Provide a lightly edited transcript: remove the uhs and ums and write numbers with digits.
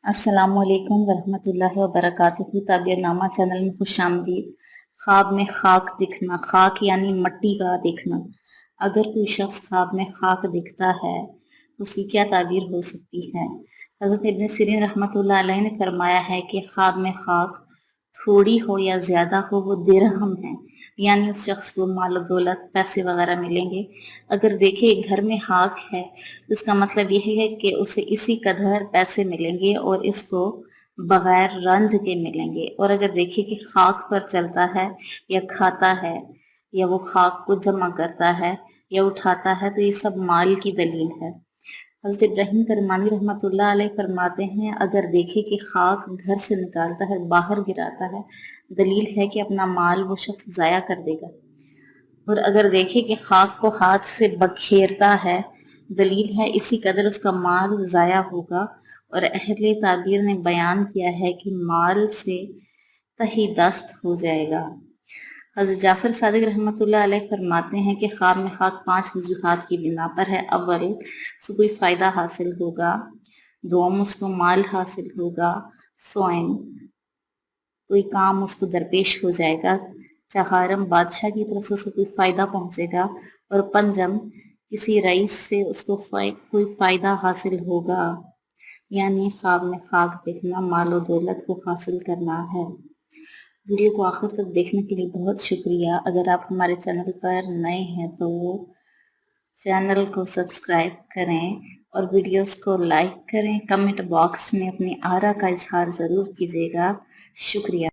अस्सलामु अलैकुम वरहमतुल्लाहि वबरकातुहू। ताबीरनामा चैनल में खुश आमदीद। ख्वाब में खाक दिखना, खाक यानी मिट्टी का दिखना। अगर कोई शख्स ख्वाब में खाक दिखता है तो उसकी क्या ताबीर हो सकती है? हज़रत इब्न सिरीन रहमतुल्लाह अलैह ने फरमाया है कि ख्वाब में खाक थोड़ी हो या ज्यादा हो वो दिरहम है, यानी उस शख्स को माल दौलत पैसे वगैरह मिलेंगे। अगर देखे घर में खाक है तो इसका मतलब यह है कि उसे इसी कदर पैसे मिलेंगे और इसको बगैर रंज के मिलेंगे। और अगर देखे कि खाक पर चलता है या खाता है या वो खाक को जमा करता है या उठाता है तो ये सब माल की दलील है। हज़रत इब्राहिम करमानी रहमतुल्लाह अलैह फरमाते हैं, अगर देखे कि खाक घर से निकालता है, बाहर गिराता है, दलील है कि अपना माल वो शख्स ज़ाया कर देगा। और अगर देखे कि खाक को हाथ से बखेरता है, दलील है इसी कदर उसका माल ज़ाया होगा। और अहले ताबीर ने बयान किया है कि माल से तही दस्त हो जाएगा। हज़रत जाफर सादिक रहमतुल्लाह अलैह फरमाते हैं कि ख्वाब में खाक 5 वजूहात की बिना पर है। अव्वल, उसको कोई फ़ायदा हासिल होगा। दोम, उसको माल हासिल होगा। सोइन, कोई काम उसको दरपेश हो जाएगा। चहारम, बादशाह की तरफ से उसको कोई फ़ायदा पहुंचेगा। और पंजम, किसी रईस से उसको कोई फ़ायदा हासिल होगा। यानी ख्वाब में खाक देखना माल और दौलत को हासिल करना है। वीडियो को आखिर तक देखने के लिए बहुत शुक्रिया। अगर आप हमारे चैनल पर नए हैं तो चैनल को सब्सक्राइब करें और वीडियोस को लाइक करें। कमेंट बॉक्स में अपनी आरा का इजहार ज़रूर कीजिएगा। शुक्रिया।